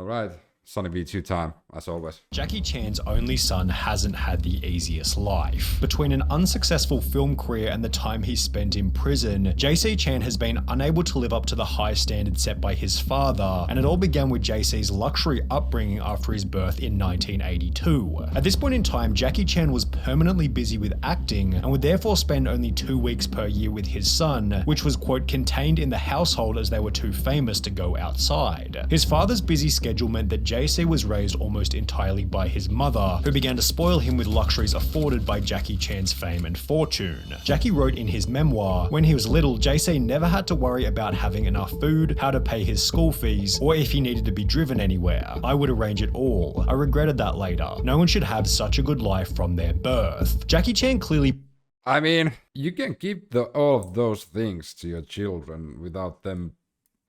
All right, SunnyV2 time, as always. Jaycee Chan's only son hasn't had the easiest life. Between an unsuccessful film career and the time he spent in prison, Jaycee Chan has been unable to live up to the high standards set by his father, and it all began with Jaycee's luxury upbringing after his birth in 1982. At this point in time, Jaycee Chan was permanently busy with acting and would therefore spend only 2 weeks per year with his son, which was, quote, contained in the household as they were too famous to go outside. His father's busy schedule meant that Jaycee was raised almost entirely by his mother, who began to spoil him with luxuries afforded by Jaycee Chan's fame and fortune. Jaycee wrote in his memoir, "When he was little, Jaycee never had to worry about having enough food, how to pay his school fees, or if he needed to be driven anywhere. I would arrange it all. I regretted that later. No one should have such a good life from their birth." Jaycee Chan clearly... I mean, you can give all of those things to your children without them,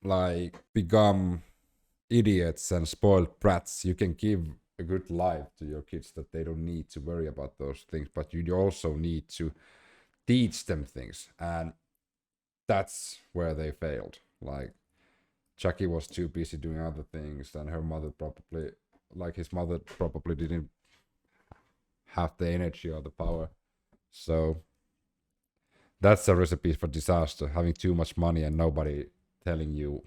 like, become idiots and spoiled brats. You can give a good life to your kids that they don't need to worry about those things, but you also need to teach them things, and that's where they failed. Like, Jaycee was too busy doing other things, and her mother probably, like his mother probably didn't have the energy or the power. So that's a recipe for disaster, having too much money and nobody telling you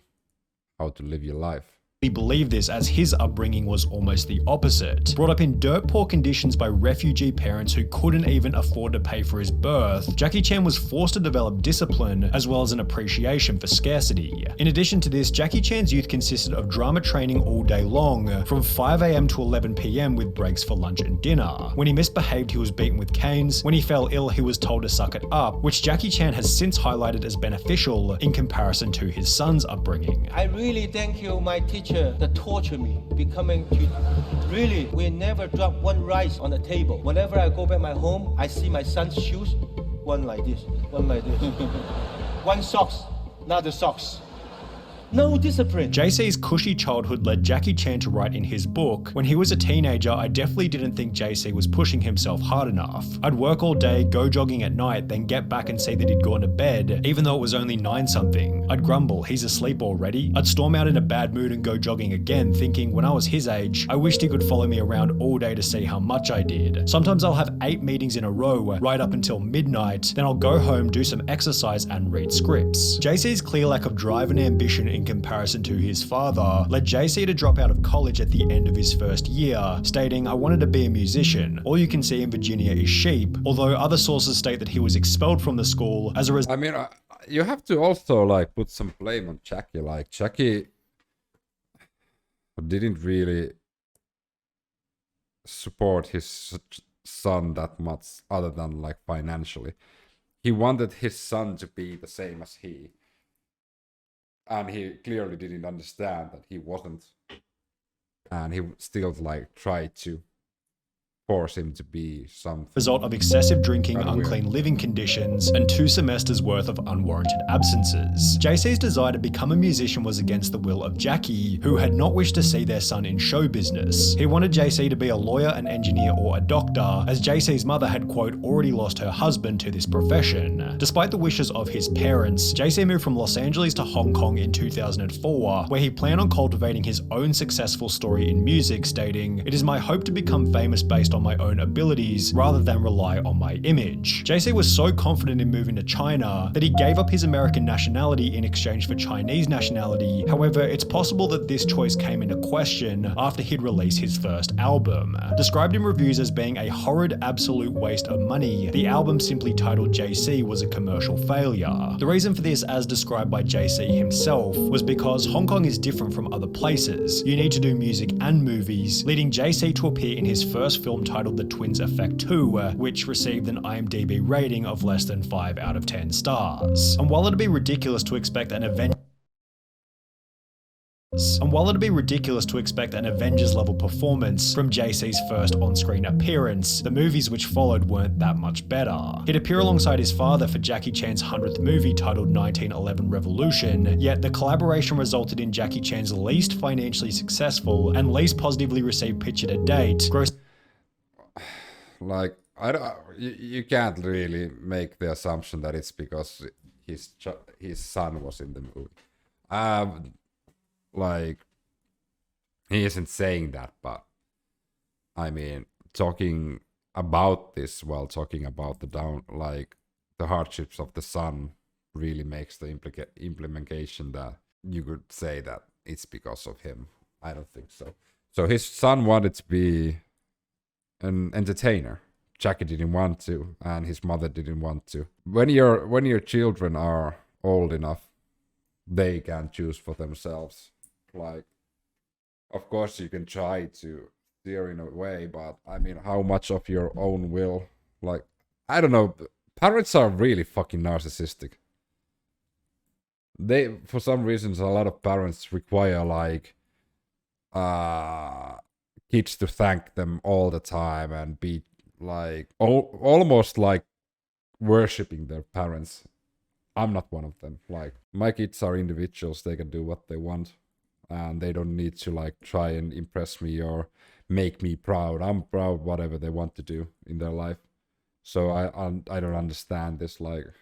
how to live your life. He believed this, as his upbringing was almost the opposite. Brought up in dirt poor conditions by refugee parents who couldn't even afford to pay for his birth, Jaycee Chan was forced to develop discipline as well as an appreciation for scarcity. In addition to this, Jaycee Chan's youth consisted of drama training all day long, from 5 AM to 11 PM with breaks for lunch and dinner. When he misbehaved, he was beaten with canes. When he fell ill, he was told to suck it up, which Jaycee Chan has since highlighted as beneficial in comparison to his son's upbringing. I really thank you, my teacher, that torture me, becoming to really, we never drop one rice on the table. Whenever I go back my home, I see my son's shoes, one like this, one like this. One socks, not the socks. No discipline. Jaycee's cushy childhood led Jaycee Chan to write in his book, "When he was a teenager, I definitely didn't think Jaycee was pushing himself hard enough. I'd work all day, go jogging at night, then get back and see that he'd gone to bed, even though it was only 9-something. I'd grumble, he's asleep already. I'd storm out in a bad mood and go jogging again, thinking when I was his age, I wished he could follow me around all day to see how much I did. Sometimes I'll have 8 meetings in a row, right up until midnight, then I'll go home, do some exercise and read scripts." Jaycee's clear lack of drive and ambition in comparison to his father led Jaycee to drop out of college at the end of his first year, stating, "I wanted to be a musician. All you can see in Virginia is sheep," although other sources state that he was expelled from the school as a result. I mean, you have to also, like, put some blame on Jaycee. Like, Jaycee didn't really support his son that much, other than, like, financially. He wanted his son to be the same as he. And he clearly didn't understand that he wasn't. And he still, like, tried to force him to be something. Result of excessive drinking, unclean living conditions, and 2 semesters worth of unwarranted absences. Jaycee's desire to become a musician was against the will of Jaycee, who had not wished to see their son in show business. He wanted Jaycee to be a lawyer, an engineer, or a doctor, as Jaycee's mother had, quote, already lost her husband to this profession. Despite the wishes of his parents, Jaycee moved from Los Angeles to Hong Kong in 2004, where he planned on cultivating his own successful story in music, stating, "It is my hope to become famous based on my own abilities rather than rely on my image." Jaycee was so confident in moving to China that he gave up his American nationality in exchange for Chinese nationality. However, it's possible that this choice came into question after he'd released his first album. Described in reviews as being a horrid absolute waste of money, the album, simply titled Jaycee, was a commercial failure. The reason for this, as described by Jaycee himself, was because Hong Kong is different from other places. You need to do music and movies, leading Jaycee to appear in his first film titled The Twins Effect 2, which received an IMDb rating of less than 5 out of 10 stars. And while it'd be ridiculous to expect an Avengers level performance from Jaycee's first on-screen appearance, the movies which followed weren't that much better. He'd appear alongside his father for Jaycee Chan's 100th movie titled 1911 Revolution, yet the collaboration resulted in Jaycee Chan's least financially successful and least positively received picture to date, Like, I don't, you can't really make the assumption that it's because his son was in the movie. Like, he isn't saying that, but I mean, talking about this while talking about the hardships of the son really makes the implementation that you could say that it's because of him. I don't think so. So his son wanted to be an entertainer. Jackie didn't want to, and his mother didn't want to. When your children are old enough, they can choose for themselves. Like, of course you can try to steer in a way, but I mean, how much of your own will? Like, I don't know. Parents are really fucking narcissistic. They, for some reasons, a lot of parents require like kids to thank them all the time and be like almost like worshipping their parents. I'm not one of them. Like, my kids are individuals. They can do what they want, and they don't need to like try and impress me or make me proud. I'm proud whatever they want to do in their life. So I don't understand this like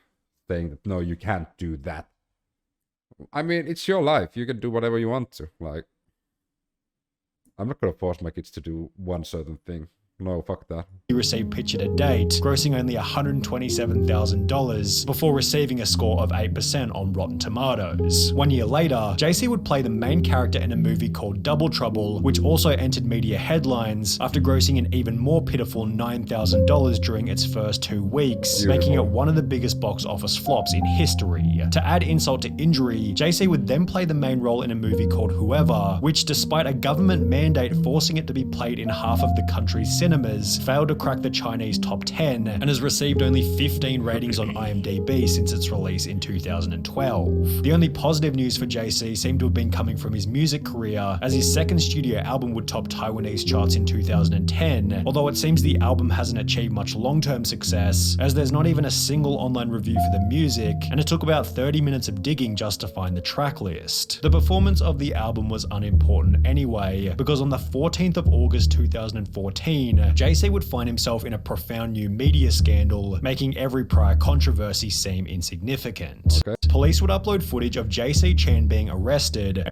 saying that no, you can't do that. I mean, it's your life. You can do whatever you want to. Like, I'm not gonna force my kids to do one certain thing. No, fuck that. He received Picture to Date, grossing only $127,000 before receiving a score of 8% on Rotten Tomatoes. 1 year later, Jaycee would play the main character in a movie called Double Trouble, which also entered media headlines after grossing an even more pitiful $9,000 during its first 2 weeks, making it one of the biggest box office flops in history. To add insult to injury, Jaycee would then play the main role in a movie called Whoever, which, despite a government mandate forcing it to be played in half of the country's cinemas, failed to crack the Chinese top 10 and has received only 15 ratings on IMDb since its release in 2012. The only positive news for Jaycee seemed to have been coming from his music career, as his second studio album would top Taiwanese charts in 2010, although it seems the album hasn't achieved much long-term success, as there's not even a single online review for the music, and it took about 30 minutes of digging just to find the track list. The performance of the album was unimportant anyway, because on the 14th of August 2014, Jaycee would find himself in a profound new media scandal, making every prior controversy seem insignificant. Okay. Police would upload footage of Jaycee Chan being arrested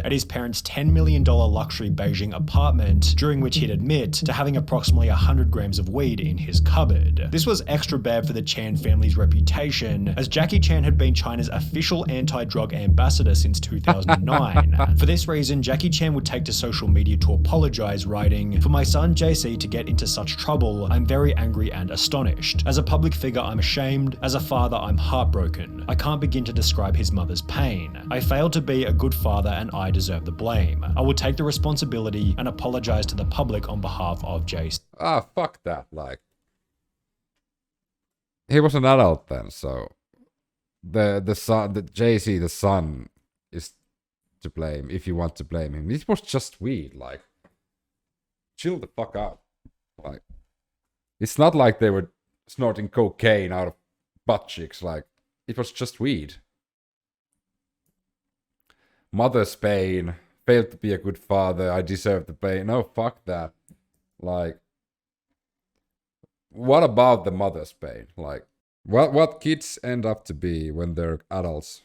at his parents' $10 million luxury Beijing apartment, during which he'd admit to having approximately 100 grams of weed in his cupboard. This was extra bad for the Chan family's reputation, as Jackie Chan had been China's official anti-drug ambassador since 2009. For this reason, Jackie Chan would take to social media to apologize, writing, "For my son Jaycee to get into such trouble, I'm very angry and astonished. As a public figure, I'm ashamed. As a father, I'm heartbroken. I can't begin to describe his mother's pain. I failed to be a good father and I deserve the blame. I will take the responsibility and apologize to the public on behalf of Jaycee." Ah, fuck that. Like, he was an adult then, so the Jaycee, the son, is to blame if you want to blame him. It was just weed. Like, chill the fuck out. Like, it's not like they were snorting cocaine out of butt cheeks. Like, it was just weed. Mother's pain, failed to be a good father, I deserve the pain. No, fuck that. Like, what about the mother's pain? Like, what kids end up to be when they're adults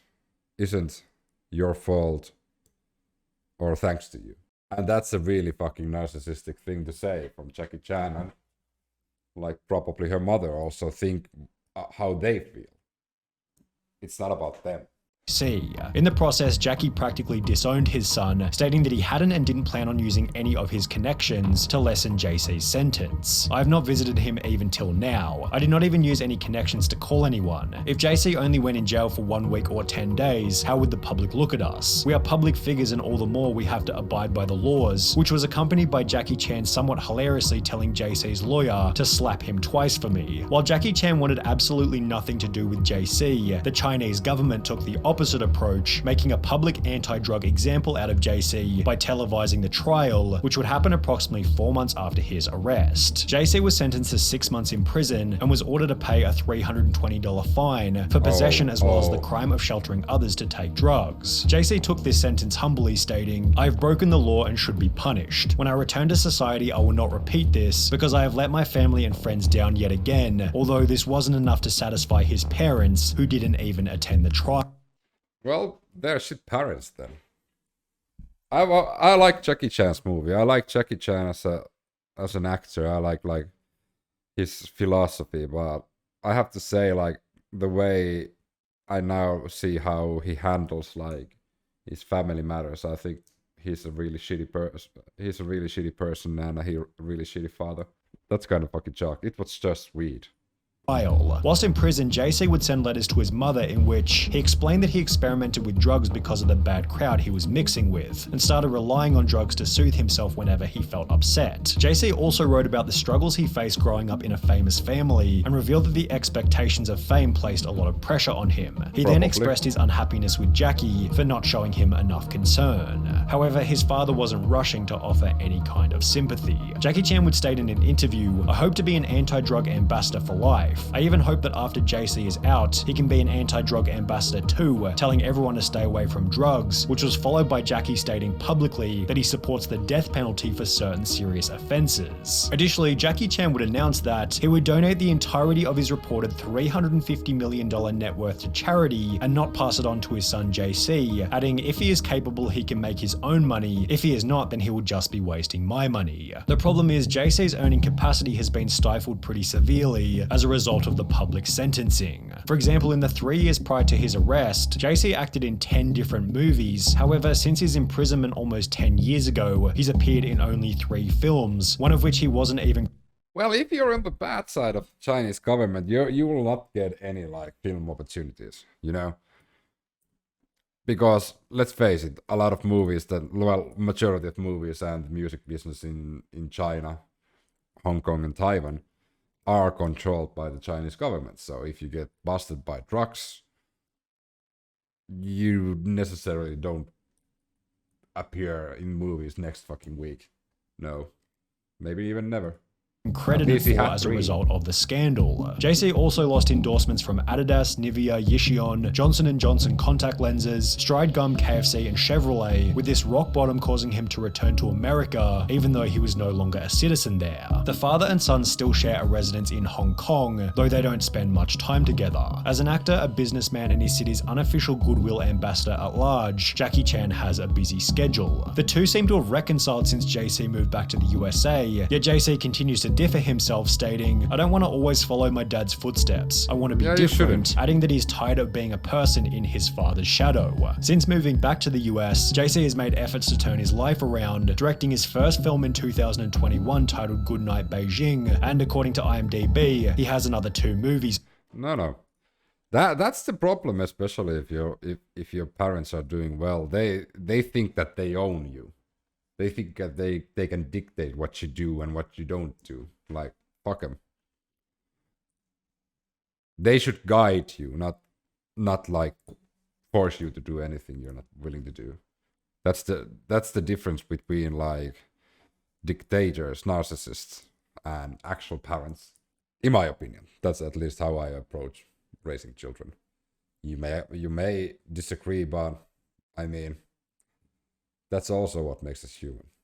isn't your fault or thanks to you. And that's a really fucking narcissistic thing to say from Jackie Chan, and like probably her mother also think how they feel. It's not about them. In the process, Jackie practically disowned his son, stating that he hadn't and didn't plan on using any of his connections to lessen Jaycee's sentence. "I have not visited him even till now. I did not even use any connections to call anyone. If Jaycee only went in jail for 1 week or 10 days, how would the public look at us? We are public figures and all the more we have to abide by the laws," which was accompanied by Jackie Chan somewhat hilariously telling Jaycee's lawyer to slap him twice for me. While Jackie Chan wanted absolutely nothing to do with Jaycee, the Chinese government took the opposite approach, making a public anti-drug example out of Jaycee by televising the trial, which would happen approximately 4 months after his arrest. Jaycee was sentenced to 6 months in prison and was ordered to pay a $320 fine for possession as well as the crime of sheltering others to take drugs. Jaycee took this sentence humbly, stating, "I have broken the law and should be punished. When I return to society, I will not repeat this because I have let my family and friends down yet again, although this wasn't enough to satisfy his parents, who didn't even attend the trial." Well, they're shit parents then. I like Jackie Chan's movie. I like Jackie Chan as an actor. I like his philosophy, but I have to say, like, the way I now see how he handles like his family matters, I think he's a really shitty person. He's a really shitty person and a really shitty father. That's kind of fucking shock. It was just weird. Whilst in prison, Jaycee would send letters to his mother in which he explained that he experimented with drugs because of the bad crowd he was mixing with, and started relying on drugs to soothe himself whenever he felt upset. Jaycee also wrote about the struggles he faced growing up in a famous family, and revealed that the expectations of fame placed a lot of pressure on him. He then expressed his unhappiness with Jackie for not showing him enough concern. However, his father wasn't rushing to offer any kind of sympathy. Jackie Chan would state in an interview, "I hope to be an anti-drug ambassador for life. I even hope that after Jaycee is out, he can be an anti-drug ambassador too, telling everyone to stay away from drugs," which was followed by Jackie stating publicly that he supports the death penalty for certain serious offenses. Additionally, Jackie Chan would announce that he would donate the entirety of his reported $350 million net worth to charity and not pass it on to his son Jaycee, adding, "If he is capable, he can make his own money. If he is not, then he will just be wasting my money." The problem is Jaycee's earning capacity has been stifled pretty severely as a result of the public sentencing. For example, in the 3 years prior to his arrest, Jaycee acted in 10 different movies. However, since his imprisonment almost 10 years ago, he's appeared in only 3 films, one of which he wasn't even... Well, if you're on the bad side of the Chinese government, you will not get any like film opportunities, you know? Because let's face it, a lot of movies majority of movies and music business in China, Hong Kong and Taiwan are controlled by the Chinese government. So if you get busted by drugs, you necessarily don't appear in movies next fucking week. No. Maybe even never. Credited for as a result of the scandal. Jaycee also lost endorsements from Adidas, Nivea, Yishion, Johnson & Johnson contact lenses, Stride Gum, KFC and Chevrolet, with this rock bottom causing him to return to America even though he was no longer a citizen there. The father and son still share a residence in Hong Kong, though they don't spend much time together. As an actor, a businessman and his city's unofficial goodwill ambassador at large, Jackie Chan has a busy schedule. The two seem to have reconciled since Jaycee moved back to the USA, yet Jaycee continues to differ himself, stating, "I don't want to always follow my dad's footsteps. I want to be different," adding that he's tired of being a person in his father's shadow. Since moving back to the US, Jaycee has made efforts to turn his life around, directing his first film in 2021 titled Goodnight Beijing, and according to IMDb, he has another 2 movies. No. That's the problem, especially if your parents are doing well. They think that they own you. They think that they can dictate what you do and what you don't do. Like, fuck them. They should guide you, not like force you to do anything you're not willing to do. That's the difference between like dictators, narcissists, and actual parents. In my opinion, that's at least how I approach raising children. You may disagree, but I mean, that's also what makes us human.